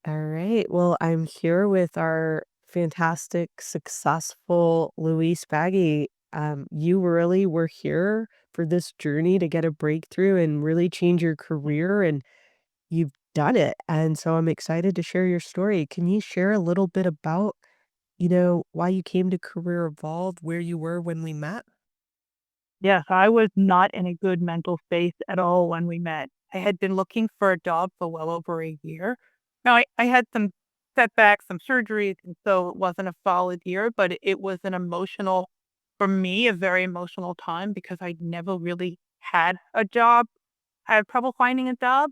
All right. Well, I'm here with our fantastic, successful Louise Baggy. You really were here for this journey to get a breakthrough and really change your career, and you've done it. And so I'm excited to share your story. Can you share a little bit about, why you came to Career Evolved, where you were when we met? Yes, I was not in a good mental space at all when we met. I had been looking for a job for well over a year. Now, I had some setbacks, some surgeries, and so it wasn't a solid year, but it was an emotional, for me, a very emotional time because I never really had a job. I had trouble finding a job.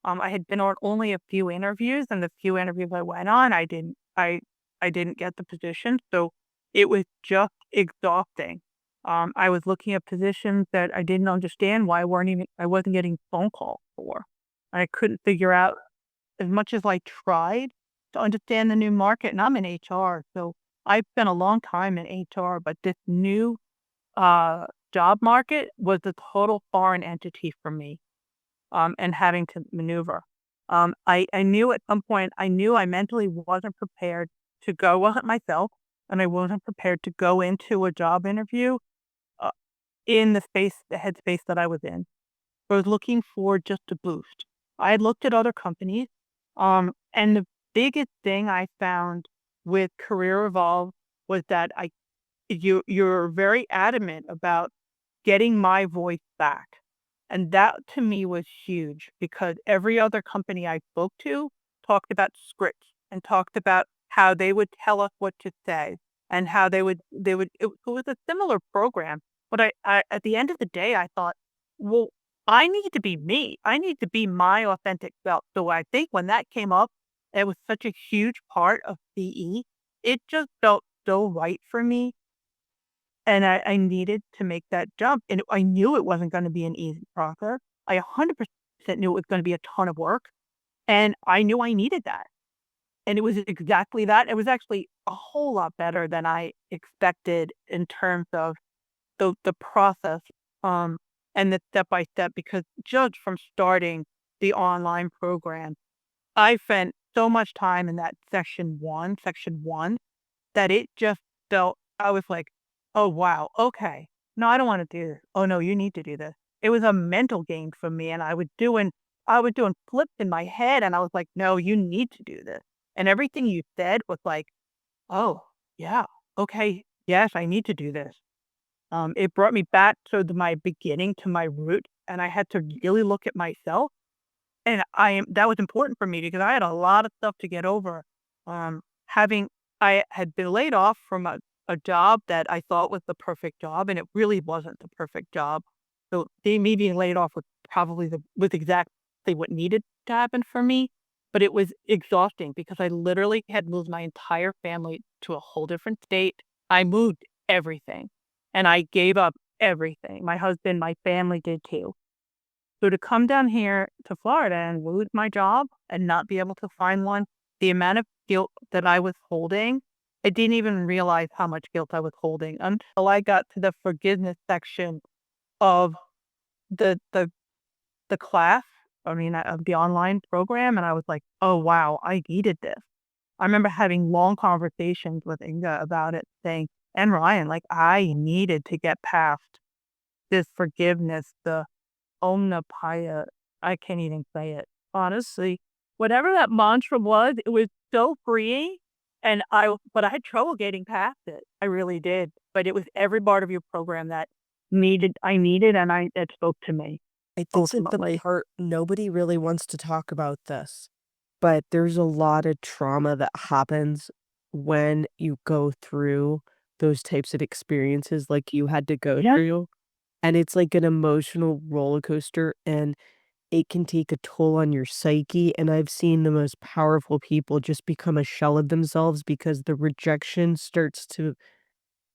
I had been on only a few interviews, and the few interviews I went on, I didn't get the position. So it was just exhausting. I was looking at positions that I didn't understand why I wasn't getting phone calls for. I couldn't figure out as much as I tried to understand the new market, and I'm in HR, so I've spent a long time in HR, but this new job market was a total foreign entity for me, and having to maneuver. I knew at some point, I knew I mentally wasn't prepared to go, wasn't myself, and I wasn't prepared to go into a job interview uh, in the headspace that I was in. I was looking for just a boost. I had looked at other companies, and the biggest thing I found with Career Evolve was that you're very adamant about getting my voice back. And that to me was huge because every other company I spoke to talked about scripts and talked about how they would tell us what to say and how it was a similar program. But I at the end of the day, I thought, well, I need to be me. I need to be my authentic self. So I think when that came up, it was such a huge part of CE. It just felt so right for me, and I needed to make that jump, and I knew it wasn't gonna be an easy process. I 100% knew it was gonna be a ton of work, and I knew I needed that, and it was exactly that. It was actually a whole lot better than I expected in terms of the process, um, and the step by step, because just from starting the online program, I spent so much time in that section 1, that it just felt I was like, "Oh, wow, okay. No, I don't wanna do this. Oh, no, you need to do this." It was a mental game for me, and I was doing flips in my head, and I was like, "No, you need to do this." And everything you said was like, "Oh, yeah, okay, yes, I need to do this." It brought me back to my beginning, to my root, and I had to really look at myself, and that was important for me because I had a lot of stuff to get over. Having I had been laid off from a job that I thought was the perfect job, and it really wasn't the perfect job. So me being laid off was exactly what needed to happen for me. But it was exhausting because I literally had moved my entire family to a whole different state. I moved everything, and I gave up everything. My husband, my family did too. So to come down here to Florida and lose my job and not be able to find one, the amount of guilt that I was holding, I didn't even realize how much guilt I was holding until I got to the forgiveness section of the the the class. I mean, of the online program, and I was like, "Oh wow, I needed this." I remember having long conversations with Inga about it, saying, and Ryan, like I needed to get past this forgiveness, the Omnipaya, I can't even say it. Honestly, whatever that mantra was, it was so freeing, and but I had trouble getting past it. I really did, but it was every part of your program that I needed, and it spoke to me I think that the ultimately. part nobody really wants to talk about this, but there's a lot of trauma that happens when you go through those types of experiences like you had to go Yes, through, and it's like an emotional roller coaster, and it can take a toll on your psyche, and I've seen the most powerful people just become a shell of themselves because the rejection starts to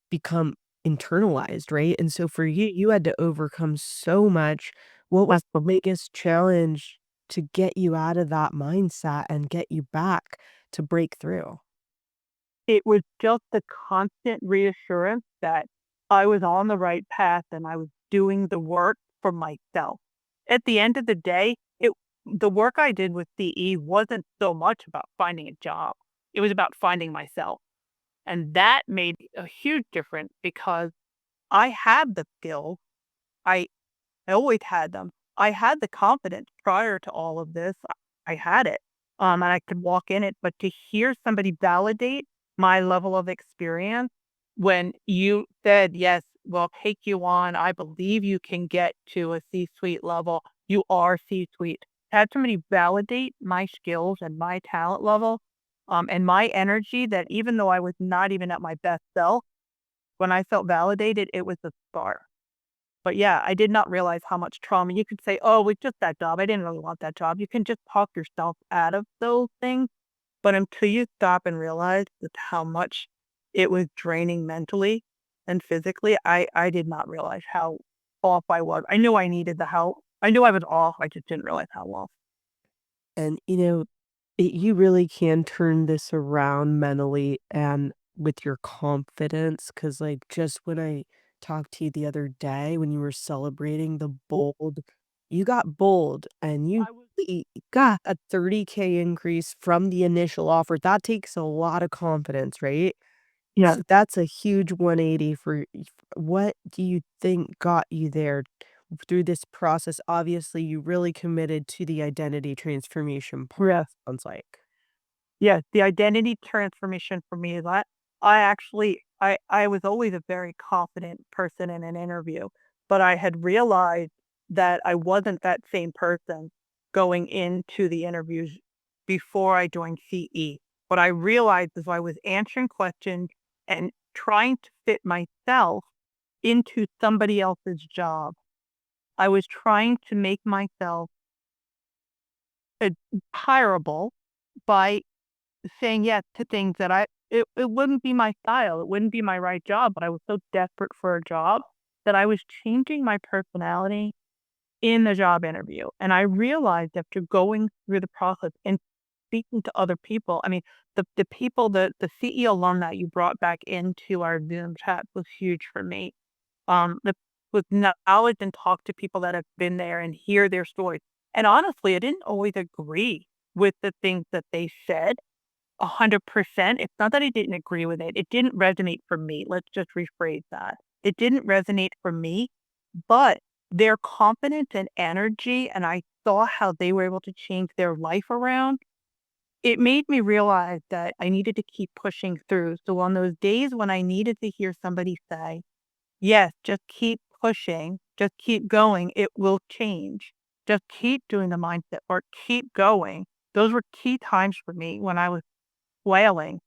become internalized, right? And so for you, you had to overcome so much. What was the absolutely. biggest challenge to get you out of that mindset and get you back to break through? It was just the constant reassurance that I was on the right path and I was doing the work for myself. At the end of the day, the work I did with CE wasn't so much about finding a job. It was about finding myself. And that made a huge difference because I had the skills. I I always had them. I had the confidence prior to all of this. I had it. And I could walk in it, but to hear somebody validate my level of experience when you said, "Yes, we'll take you on. I believe you can get to a C-suite level. You are C-suite." Had somebody validate my skills and my talent level, and my energy that even though I was not even at my best self, when I felt validated, it was a spark. But yeah, I did not realize how much trauma you could say, "Oh, it's just that job. I didn't really want that job." You can just talk yourself out of those things, but until you stop and realize just how much it was draining mentally and physically, I did not realize how off I was. I knew I needed the help. I knew I was off. I just didn't realize how off. And, you really can turn this around mentally and with your confidence. Cause like, just when I talked to you the other day when you were celebrating the bold you got bold and you I was really got a 30K increase from the initial offer. That takes a lot of confidence, right? Yeah. So that's a huge 180 for what do you think got you there through this process? Obviously, you really committed to the identity transformation part, Yes. sounds like. Yes, the identity transformation for me is I was always a very confident person in an interview, but I had realized that I wasn't that same person going into the interviews before I joined CE. What I realized is I was answering questions and trying to fit myself into somebody else's job. I was trying to make myself uh, hireable by saying yes to things that it wouldn't be my style, it wouldn't be my right job, but I was so desperate for a job that I was changing my personality in the job interview, and I realized after going through the process and speaking to other people, I mean, the people the CEO alum that you brought back into our Zoom chat was huge for me. The with knowledge and talk to people that have been there and hear their stories, and honestly, I didn't always agree with the things that they said, 100%. It's not that I didn't agree with it. It didn't resonate for me. Let's just rephrase that. It didn't resonate for me, but their confidence and energy, and I saw how they were able to change their life around. It made me realize that I needed to keep pushing through. So on those days when I needed to hear somebody say, "Yes, just keep pushing, just keep going, it will change. Just keep doing the mindset or keep going." Those were key times for me when I was flailing,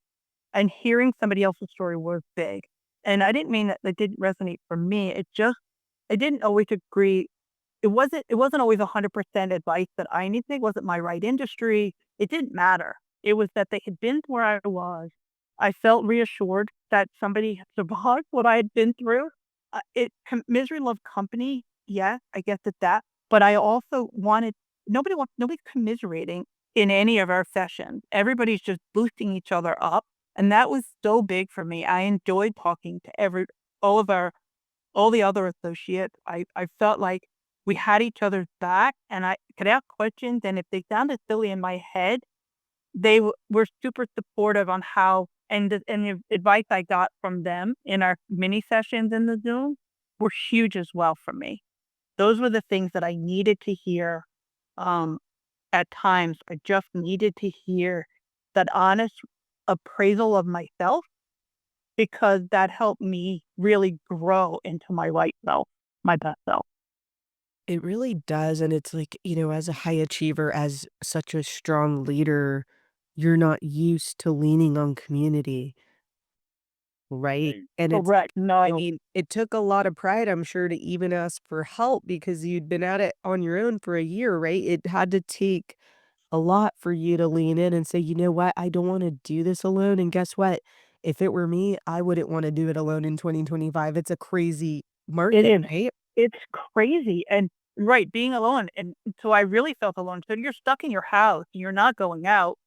and hearing somebody else's story was big. And I didn't mean that it didn't resonate for me. I didn't always agree. It wasn't always 100% advice that I needed. It wasn't my right industry. It didn't matter. It was that they had been where I was. I felt reassured that somebody had survived what I had been through. Misery loves company. Yeah, I guess it's that. But I also wanted nobody's commiserating in any of our sessions. Everybody's just boosting each other up, and that was so big for me. I enjoyed talking to all of our all the other associates. I felt like we had each other's back, and I could ask questions, and if they sounded silly in my head, were super supportive on how and the advice I got from them in our mini sessions in the Zoom were huge as well for me. Those were the things that I needed to hear, um, at times. I just needed to hear that honest appraisal of myself because that helped me really grow into my right self, my best self. It really does, and it's like, as a high achiever, as such a strong leader, you're not used to leaning on community, right? Right. And it's Correct. I No, mean, it took a lot of pride, I'm sure, to even ask for help because you'd been at it on your own for a year, right? It had to take a lot for you to lean in and say, "You know what? I don't wanna do this alone," and guess what? If it were me, I wouldn't wanna do it alone in 2025. It's a crazy it market, is. right? It's crazy. And right, being alone. And so I really felt alone. So you're stuck in your house, you're not going out,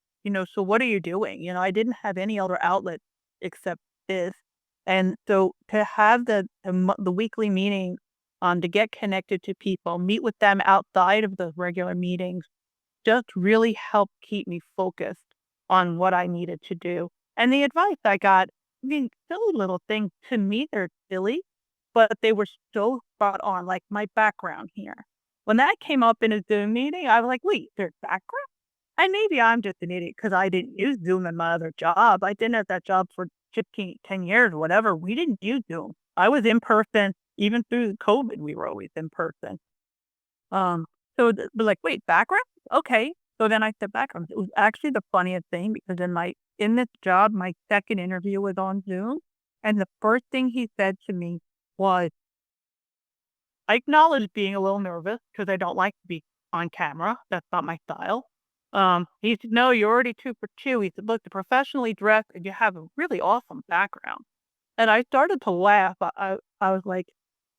so what are you doing? I didn't have any other outlet except this. And so to have the weekly meeting, to get connected to people, meet with them outside of the regular meetings, just really helped keep me focused on what I needed to do. And the advice I got, I mean, silly little things to me, they're silly, but they were so spot on, like my background here. When that came up in a Zoom meeting, I was like, wait, there's background? And maybe I'm just an idiot because I didn't use Zoom in my other job. I didn't have that job for 15, 10 years, whatever. We didn't use Zoom. I was in person. Even through COVID, we were always in person. Um, so we're like, wait, background? Okay. So then I said background. It was actually the funniest thing because in this job, my second interview was on Zoom. And the first thing he said to me was, I acknowledge being a little nervous because I don't like to be on camera. That's not my style. He said, no, you're already 2 for 2. He said, look, the professionally dressed and you have a really awesome background. And I started to laugh. I was like,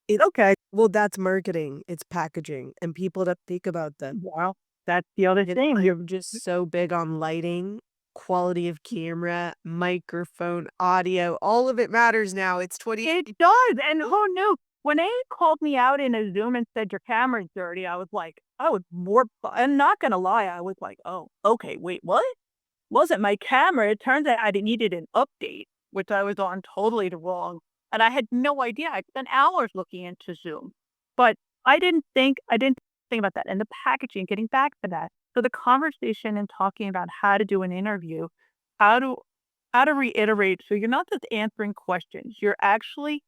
It's okay, well, that's marketing, it's packaging, and people don't think about that. well, that's the other It's thing. I'm just so big on lighting, quality of camera, microphone, audio, all of it matters now, it's 20. It does, and who knew? When they called me out in a Zoom and said, "Your camera's dirty," I was more I'm not gonna lie, I was like, "Oh, okay, wait, what?" Wasn't my camera, it turns out I needed an update, which I was on totally the wrong and I had no idea. I spent hours looking into Zoom, but I didn't think about that, and the packaging, getting back to that. So the conversation and talking about how to do an interview, how to how to reiterate, so you're not just answering questions, you're actually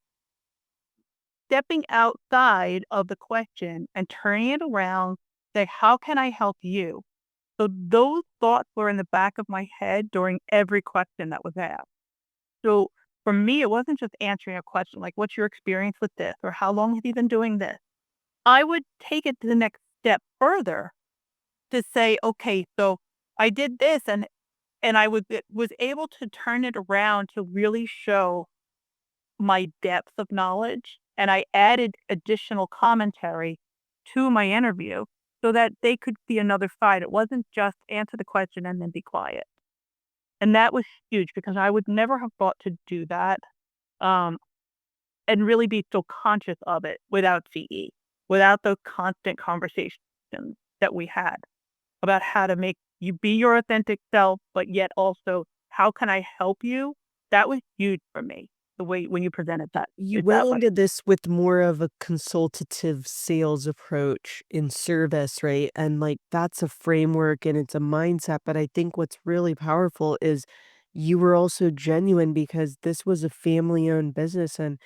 stepping outside of the question and turning it around, say, "How can I help you?" So those thoughts were in the back of my head during every question that was asked. So for me, it wasn't just answering a question like, "What's your experience with this?" or "How long have you been doing this?" I would take it to the next step further to say, "Okay, so I did this," and was able to turn it around to really show my depth of knowledge, and I added additional commentary to my interview so that they could see another side. It wasn't just answer the question and then be quiet. And that was huge because I would never have thought to do that, um, and really be so conscious of it without CE, without the constant conversations that we had about how to make you be your authentic self, but yet also, how can I help you? That was huge for me, the way when you presented that You it went that way. into this with more of a consultative sales approach in service, right? And, like, that's a framework and it's a mindset, but I think what's really powerful is you were also genuine because this was a family-owned business and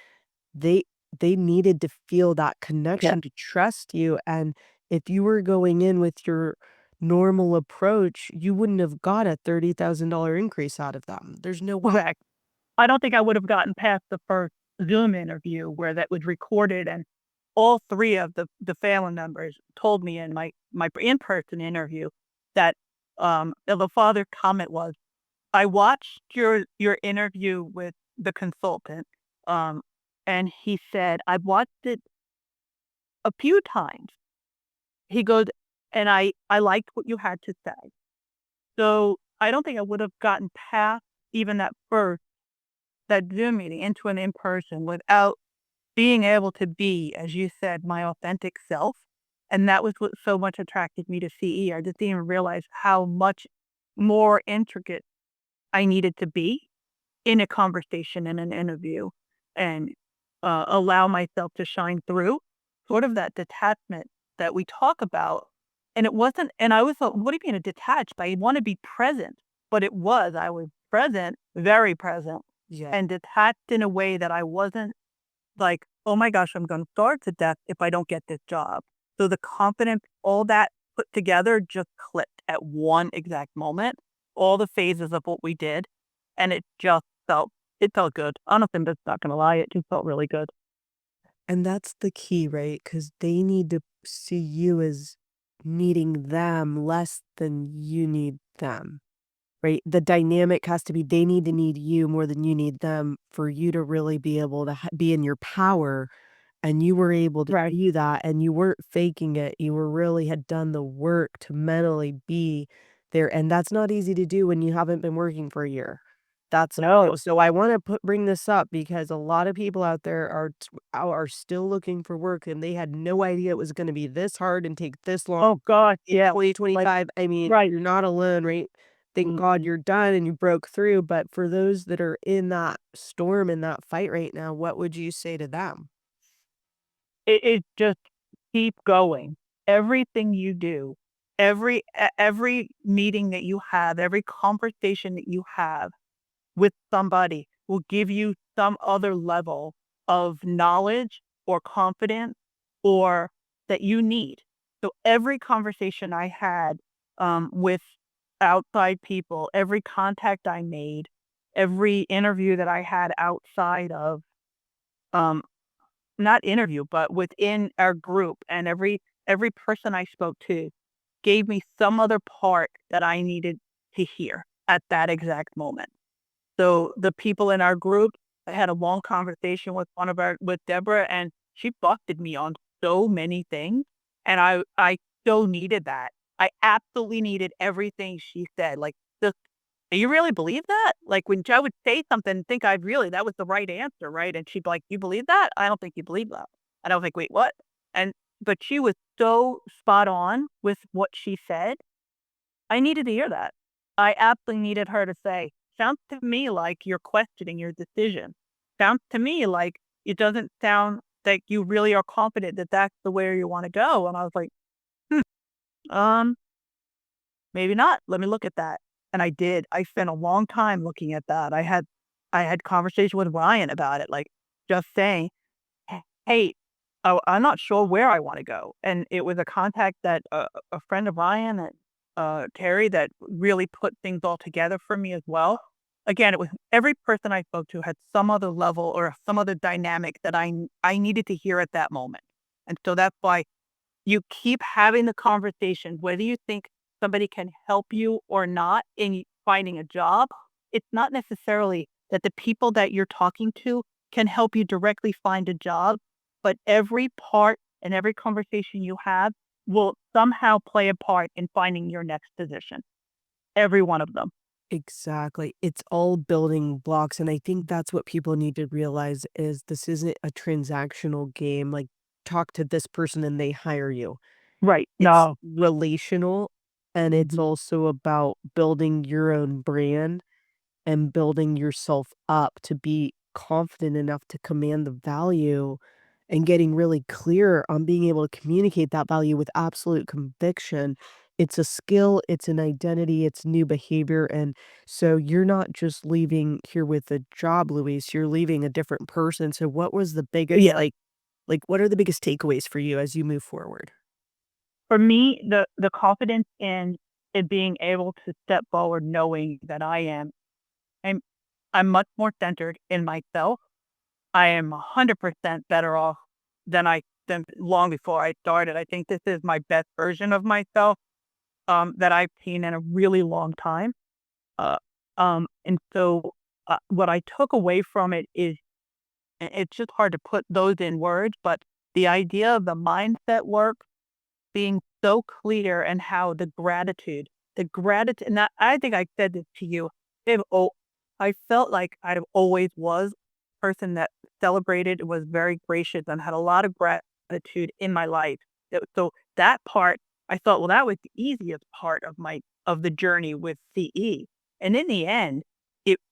they they needed to feel that Yeah. connection to trust you, and if you were going in with your normal approach, you wouldn't have got a $30,000 increase out of them. There's no way. Correct. I don't think I would have gotten past the first Zoom interview where that was recorded, and all 3 of the family members told me in my in-person interview that, the father comment was, "I watched your interview with the consultant, um, and he said, "I've watched it a few times." He goes, "And I liked what you had to say." So, I don't think I would have gotten past even that Zoom meeting into an in-person without being able to be, as you said, my authentic self, and that was what so much attracted me to CE. I didn't even realize how much more intricate I needed to be in a conversation, in an interview, and, allow myself to shine through, sort of that detachment that we talk about, and it wasn't and I was like, "What do you mean detached? I wanna be present," but I was present, very present, Yeah. and detached in a way that I wasn't like, "Oh my gosh, I'm gonna starve to death if I don't get this job." So the confidence, all that put together just clicked at one exact moment, all the phases of what we did, and it felt good. Honestly, I'm just not gonna lie, it just felt really good. And that's the key, right? Because they need to see you as needing them less than you need them, right? The dynamic has to be they need to need you more than you need them for you to really be able to be in your power. And you were able to Right. do that and you weren't faking it. You were really had done the work to mentally be there. And that's not easy to do when you haven't been working for a year. That's No. so I wanna bring this up because a lot of people out there are still looking for work, and they had no idea it was gonna be this hard and take this long. Oh gosh, In yeah. Like, 2025, I mean, right. you're not alone, right? Thank God Mm-mm. you're done and you broke through, but for those that are in that storm, in that fight right now, what would you say to them? It just keep going. Everything you do, every meeting that you have, every conversation that you have with somebody will give you some other level of knowledge or confidence or that you need. So every conversation I had with outside people, every contact I made, every interview that I had outside of um, not interview, but within our group, and every person I spoke to gave me some other part that I needed to hear at that exact moment. So the people in our group, I had a long conversation with with Deborah, and she busted me on so many things, and I so needed that. I absolutely needed everything she said. Like, just, "Do you really believe that?" Like, when Joe would say something, think I really that was the right answer, right? And she'd be like, "You believe that? I don't think you believe that." And I was like, "Wait, what?" And but she was so spot on with what she said. I needed to hear that. I absolutely needed her to say, "Sounds to me like you're questioning your decision. Sounds to me like it doesn't sound like you really are confident that that's the way you wanna go." And I was like, "Hmm, um, maybe not. Let me look at that." And I did. I spent a long time looking at that. I had conversation with Ryan about it, like, just saying, "Hey, oh, I'm not sure where I wanna go." And it was a contact that a friend of Ryan, that, Terry, that really put things all together for me as well. Again, it was every person I spoke to had some other level or some other dynamic that I needed to hear at that moment. And so that's why you keep having the conversation, whether you think somebody can help you or not in finding a job. It's not necessarily that the people that you're talking to can help you directly find a job, but every part and every conversation you have will somehow play a part in finding your next position. Every one of them. Exactly. It's all building blocks, and I think that's what people need to realize is this isn't a transactional game, like, talk to this person and they hire you. Right. It's No. relational, and it's Mhm. also about building your own brand and building yourself up to be confident enough to command the value and getting really clear on being able to communicate that value with absolute conviction. It's a skill, it's an identity, it's new behavior. And so you're not just leaving here with a job, Louise, you're leaving a different person. So what was the biggest Yeah. what are the biggest takeaways for you as you move forward? For me, the confidence in being able to step forward knowing that I'm I'm much more centered in myself. I am 100% better off than long before I started. I think this is my best version of myself, that I've seen in a really long time. Uh, and so, what I took away from it is, it's just hard to put those in words, but the idea of the mindset work being so clear, and how the gratitude, and I think I said this to you. They've oh, I felt like I always was a person that celebrated, was very gracious, and had a lot of gratitude in my life. So that part, I thought, well, that was the easiest part of the journey with CE. And in the end,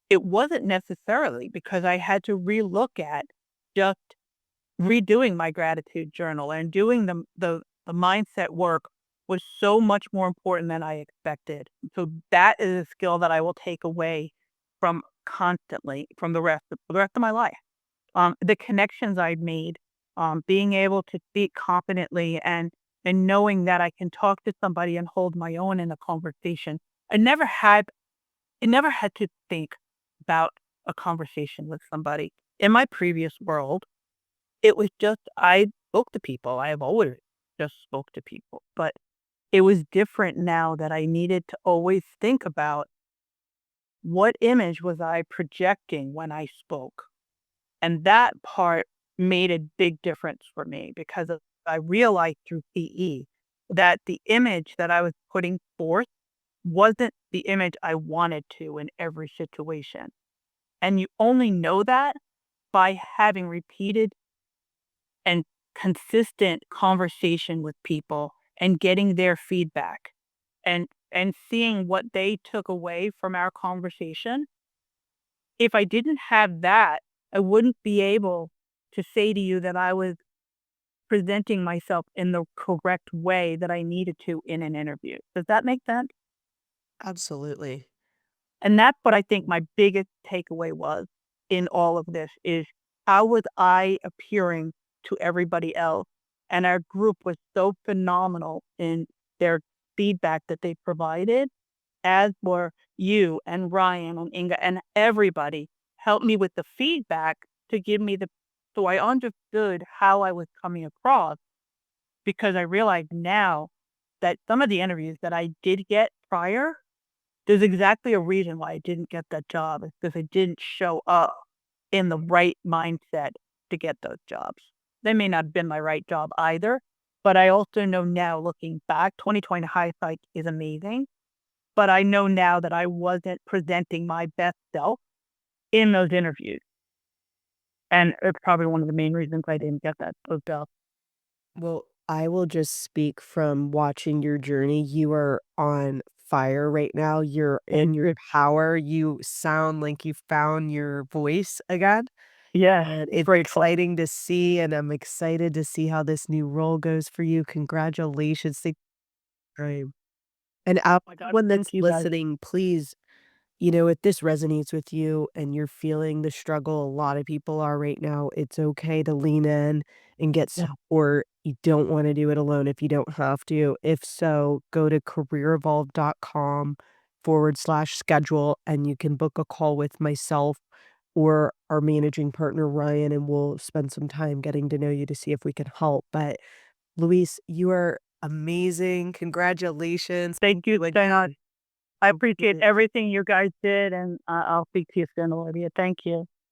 it wasn't necessarily, because I had to relook at just redoing my gratitude journal and doing the mindset work was so much more important than I expected. So that is a skill that I will take away from constantly from the rest of my life. The connections I've made, being able to speak confidently, and knowing that I can talk to somebody and hold my own in a conversation. I never had to think about a conversation with somebody. In my previous world, it was just I spoke to people. I have always just spoke to people, but it was different now that I needed to always think about what image was I projecting when I spoke. And that part made a big difference for me, because I realized through PE that the image that I was putting forth wasn't the image I wanted to in every situation. And you only know that by having repeated and consistent conversation with people and getting their feedback and seeing what they took away from our conversation. If I didn't have that, I wouldn't be able to say to you that I was presenting myself in the correct way that I needed to in an interview. Does that make sense? Absolutely. And that's what I think my biggest takeaway was in all of this is how was I appearing to everybody else? And our group was so phenomenal in their feedback that they provided, as were you and Ryan and Inga and everybody helped me with the feedback to give me the so I understood how I was coming across because I realize now that some of the interviews that I did get prior, there's exactly a reason why I didn't get that job. It's because I didn't show up in the right mindset to get those jobs. They may not have been my right job either, but I also know now looking back, 2020 hindsight is amazing. But I know now that I wasn't presenting my best self in those interviews. And it's probably one of the main reasons I didn't get those jobs. Well, I will just speak from watching your journey. You are on fire right now. You're in your power. You sound like you found your voice again. Yeah, And it's it's grateful. exciting to see, and I'm excited to see how this new role goes for you. Congratulations. Right. And My God, everyone thank that's you guys. listening, please, if this resonates with you and you're feeling the struggle a lot of people are right now, it's okay to lean in and get Yeah. support. You don't want to do it alone if you don't have to. If so, go to careerevolve.com/schedule and you can book a call with myself or our managing partner, Ryan, and we'll spend some time getting to know you to see if we can help. But Luis, you are amazing. Congratulations. Thank you You so much. I appreciate again. everything you guys did, and I'll speak to you soon, Olivia. Thank you.